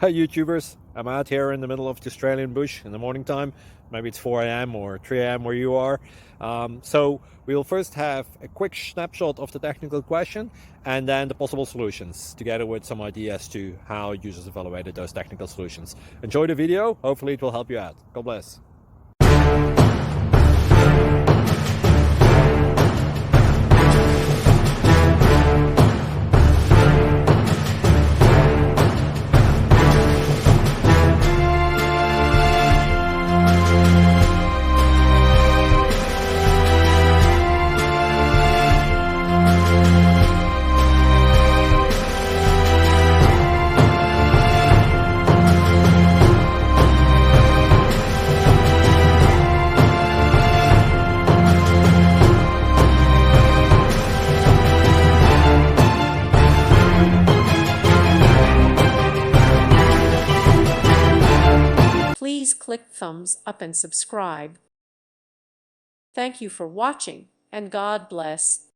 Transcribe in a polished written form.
Hey YouTubers, I'm out here in the middle of the Australian bush in the morning time. Maybe it's 4 a.m. or 3 a.m. where you are. So we will first have a quick snapshot of the technical question and then the possible solutions, together with some ideas to how users evaluated those technical solutions. Enjoy the video, hopefully it will help you out. God bless. Please click thumbs up and subscribe. Thank you for watching, and God bless.